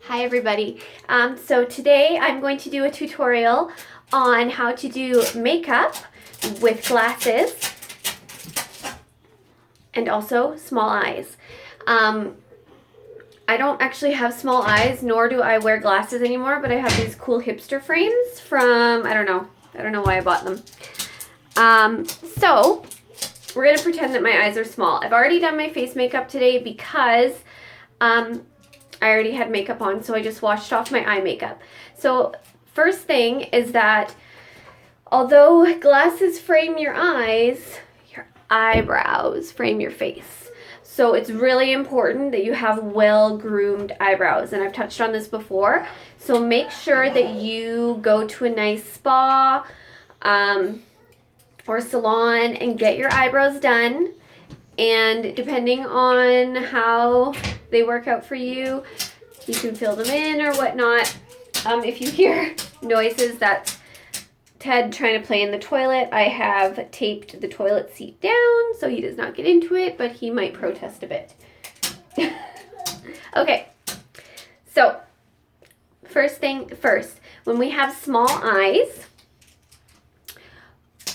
Hi everybody. So today I'm going to do a tutorial on how to do makeup with glasses and also small eyes. I don't actually have small eyes, nor do I wear glasses anymore, but I have these cool hipster frames from, I don't know why I bought them. So we're going to pretend that my eyes are small. I've already done my face makeup today because I already had makeup on, so I just washed off my eye makeup. So first thing is that although glasses frame your eyes, your eyebrows frame your face. So it's really important that you have well-groomed eyebrows, and I've touched on this before. So make sure that you go to a nice spa or salon and get your eyebrows done. And depending on how they work out for you, you can fill them in or whatnot. If you hear noises, that's Ted trying to play in the toilet. I have taped the toilet seat down so he does not get into it, but he might protest a bit. Okay, so first thing first, when we have small eyes,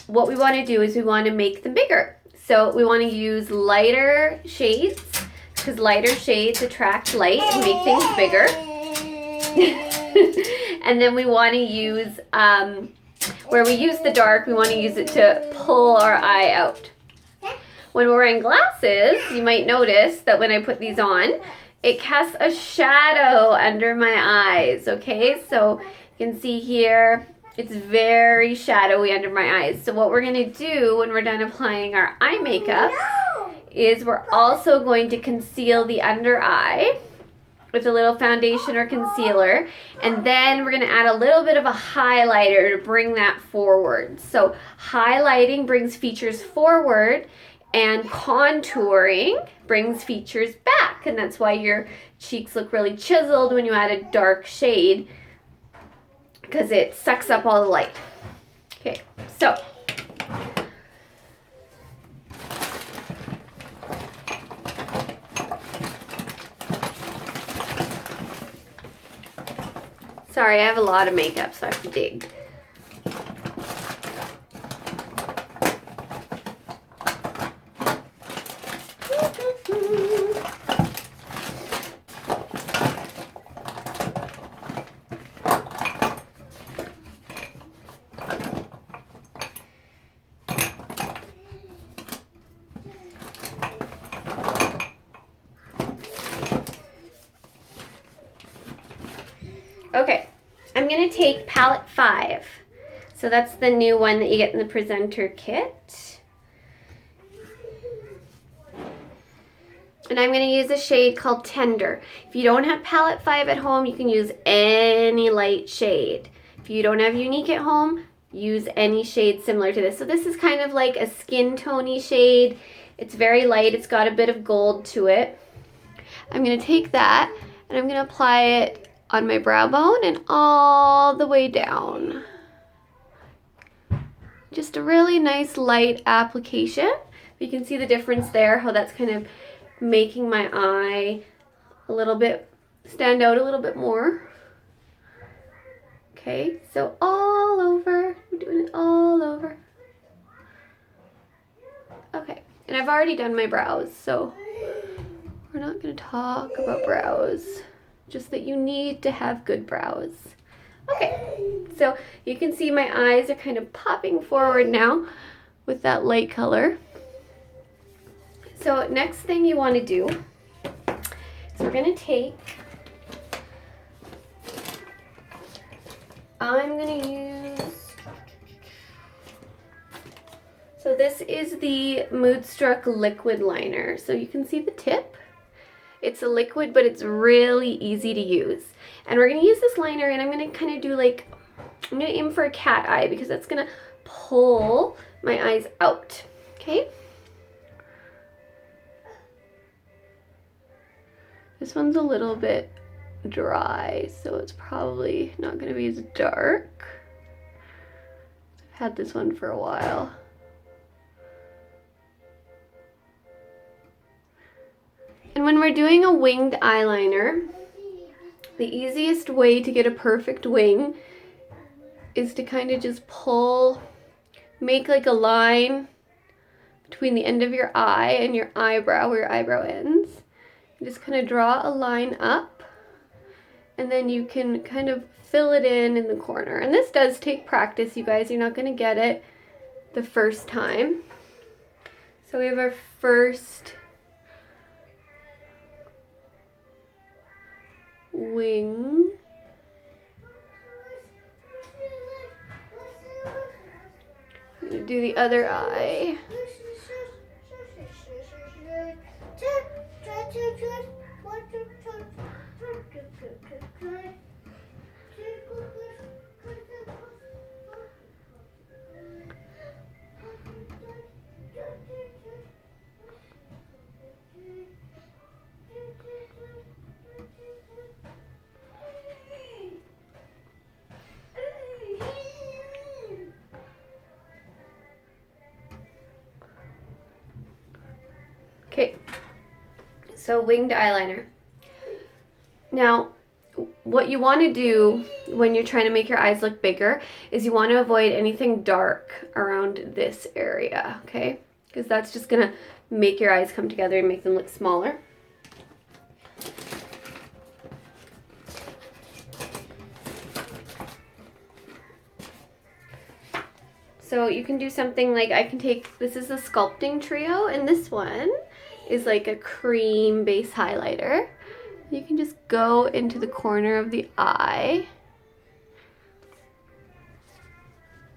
what we want to do is we want to make them bigger. So we want to use lighter shades because lighter shades attract light and make things bigger. And then we want to use, where we use the dark, we want to use it to pull our eye out. When we're wearing glasses, you might notice that when I put these on, it casts a shadow under my eyes, okay? So you can see here, it's very shadowy under my eyes. So what we're going to do when we're done applying our eye makeup is we're also going to conceal the under eye with a little foundation or concealer. And then we're going to add a little bit of a highlighter to bring that forward. So highlighting brings features forward and contouring brings features back. And that's why your cheeks look really chiseled when you add a dark shade, because it sucks up all the light. Okay, so sorry, I have a lot of makeup, so I have to dig. Okay, I'm going to take palette 5. So that's the new one that you get in the presenter kit. And I'm going to use a shade called Tender. If you don't have palette 5 at home, you can use any light shade. If you don't have Younique at home, use any shade similar to this. So this is kind of like a skin tony shade. It's very light. It's got a bit of gold to it. I'm going to take that and I'm going to apply it on my brow bone and all the way down. Just a really nice light application. You can see the difference there, how that's kind of making my eye a little bit stand out a little bit more. Okay, so all over, I'm doing it all over. Okay, and I've already done my brows, so we're not going to talk about brows. Just that you need to have good brows. Okay, so you can see my eyes are kind of popping forward now with that light color. So next thing you want to do is we're going to take, I'm going to use, so this is the Moodstruck liquid liner. So you can see the tip. It's a liquid, but it's really easy to use. And we're going to use this liner, and I'm going to kind of do like, I'm going to aim for a cat eye because that's going to pull my eyes out. Okay? This one's a little bit dry, so it's probably not going to be as dark. I've had this one for a while. And when we're doing a winged eyeliner, The easiest way to get a perfect wing is to kind of just make like a line between the end of your eye and your eyebrow, where your eyebrow ends. You just kind of draw a line up, and then you can kind of fill it in the corner. And this does take practice, you guys. You're not going to get it the first time. So we have our first wing. I'm going to do the other eye. Okay, so winged eyeliner. Now, what you want to do when you're trying to make your eyes look bigger is you want to avoid anything dark around this area, okay? Because that's just going to make your eyes come together and make them look smaller. So you can do something like, I can take, this is a sculpting trio, and this one is like a cream base highlighter. You can just go into the corner of the eye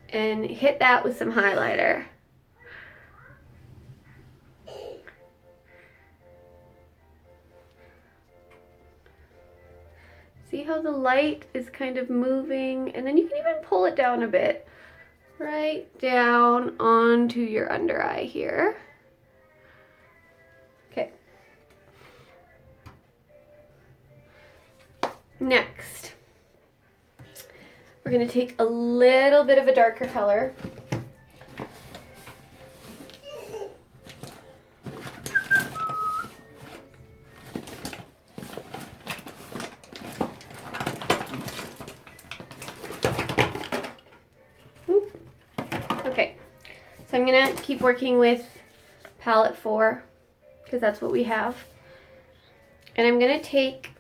and hit that with some highlighter. See how the light is kind of moving, and then you can even pull it down a bit, right down onto your under eye here. Okay. Next, we're going to take a little bit of a darker color. Okay, so I'm going to keep working with palette 4 because that's what we have. And I'm going to take,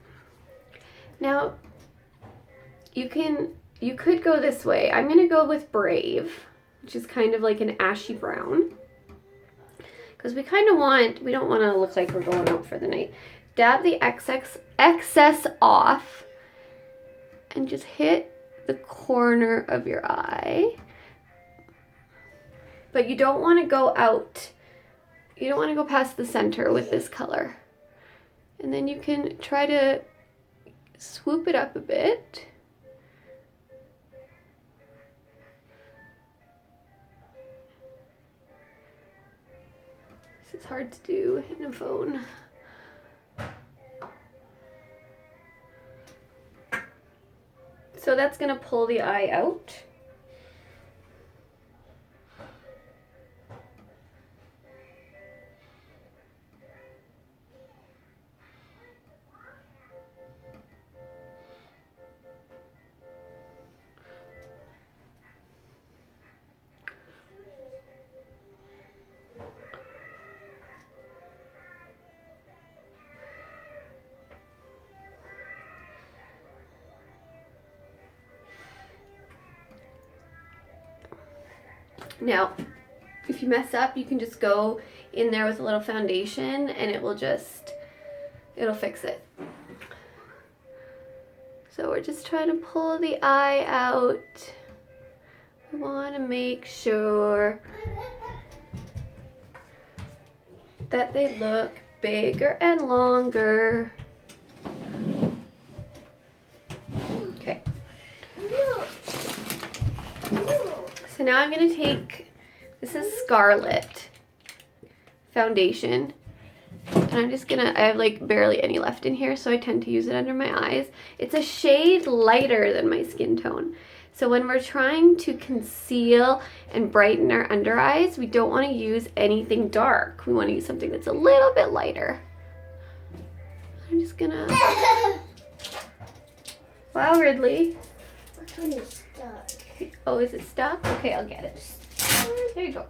now you could go this way. I'm going to go with Brave, which is kind of like an ashy brown. Because we don't want to look like we're going out for the night. Dab the excess off and just hit the corner of your eye. But you don't want to go out. You don't want to go past the center with this color. And then you can try to swoop it up a bit. This is hard to do in a phone. So that's going to pull the eye out. Now, if you mess up, you can just go in there with a little foundation and it'll fix it. So we're just trying to pull the eye out. We want to make sure that they look bigger and longer. Okay. So now I'm going to take, this is Scarlet foundation, and I'm just going to, I have like barely any left in here, so I tend to use it under my eyes. It's a shade lighter than my skin tone. So when we're trying to conceal and brighten our under eyes, we don't want to use anything dark. We want to use something that's a little bit lighter. I'm just going to Wow, Ridley. Which one is stuck? Oh, is it stuck? Okay, I'll get it. There you go.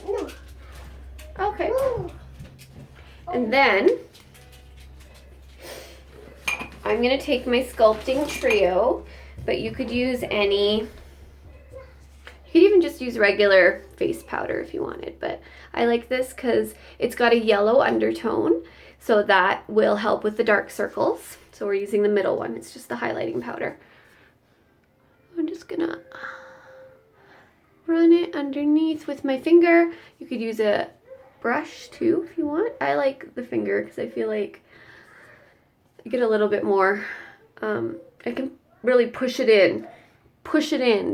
No. Okay. No. And then I'm going to take my sculpting trio, but you could use any, you could even just use regular face powder if you wanted, but I like this because it's got a yellow undertone, so that will help with the dark circles. So we're using the middle one. It's just the highlighting powder. I'm just going to run it underneath with my finger. You could use a brush too if you want. I like the finger because I feel like I get a little bit more, I can really push it in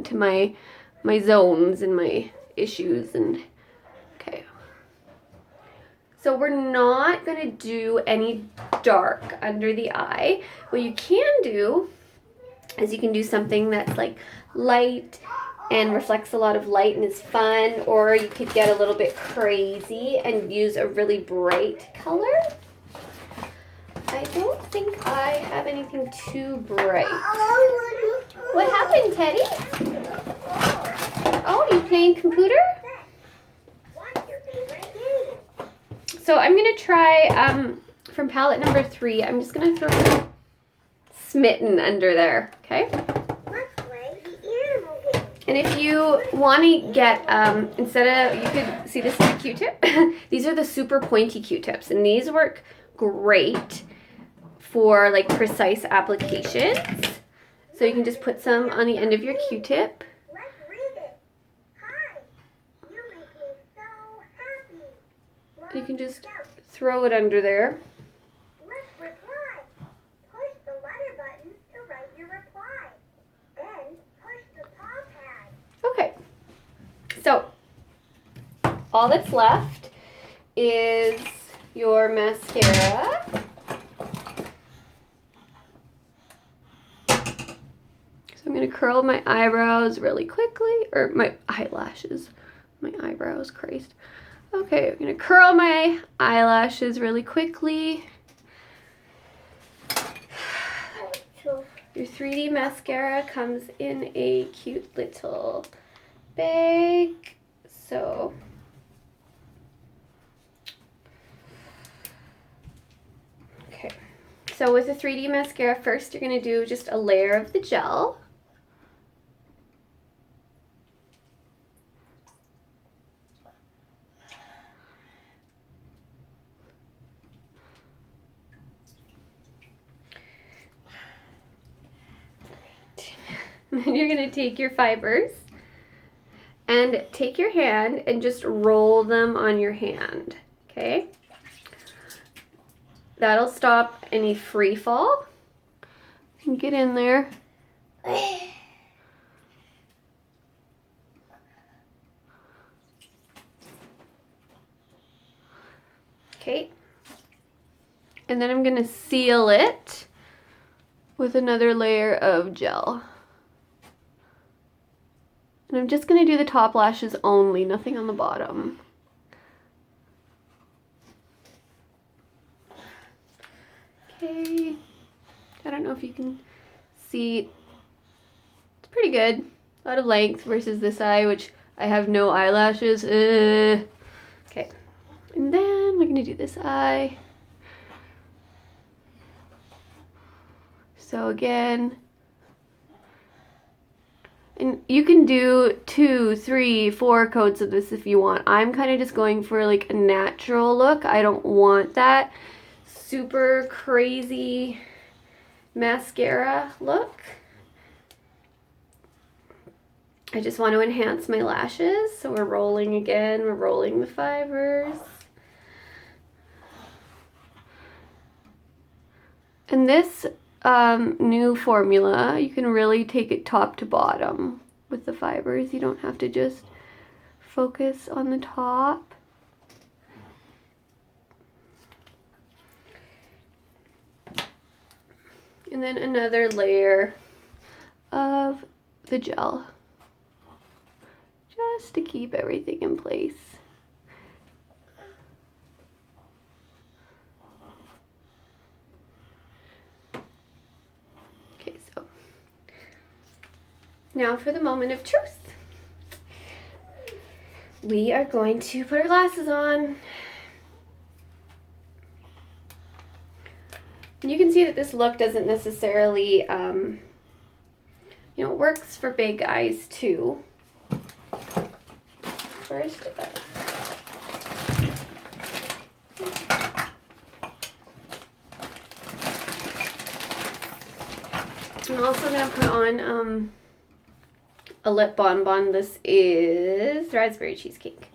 to my zones and my issues. And okay, so we're not gonna do any dark under the eye. What you can do is you can do something that's like light and reflects a lot of light and is fun, or you could get a little bit crazy and use a really bright color. I don't think I have anything too bright. What happened, Teddy? Oh, you playing computer? So I'm gonna try from palette number 3. I'm just gonna throw Smitten under there, okay? And if you want to get, instead of, you could see this is a Q-tip. These are the super pointy Q-tips, and these work great for like precise applications. So you can just put some on the end of your Q-tip. You can just throw it under there. Okay, so all that's left is your mascara. So I'm going to curl my eyebrows really quickly, or my eyelashes. My eyebrows, Christ. Okay, I'm going to curl my eyelashes really quickly. Your 3D mascara comes in a cute little bag. So okay. So with the 3D mascara, first you're going to do just a layer of the gel. Then you're going to take your fibers and take your hand and just roll them on your hand, okay? That'll stop any free fall. You can get in there. Okay. And then I'm going to seal it with another layer of gel. And I'm just going to do the top lashes only, nothing on the bottom. Okay. I don't know if you can see. It's pretty good. A lot of length versus this eye, which I have no eyelashes. Okay. And then we're going to do this eye. So again, and you can do 2, 3, 4 coats of this if you want. I'm kind of just going for like a natural look. I don't want that super crazy mascara look. I just want to enhance my lashes. So we're rolling again. We're rolling the fibers. And this new formula, you can really take it top to bottom with the fibers. You don't have to just focus on the top. And then another layer of the gel, just to keep everything in place. Now for the moment of truth. We are going to put our glasses on. You can see that this look doesn't necessarily, it works for big eyes too. First, I'm also going to put on a lip bonbon. This is raspberry cheesecake.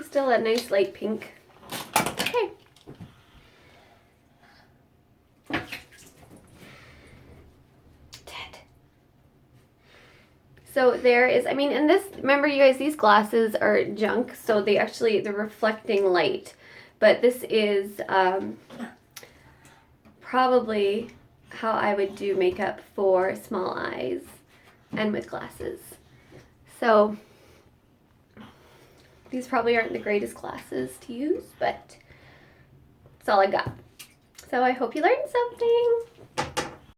Still a nice light pink. Okay. So there is, and this, remember you guys, these glasses are junk, so they're reflecting light. But this is probably how I would do makeup for small eyes and with glasses. So these probably aren't the greatest glasses to use, but that's all I got. So I hope you learned something.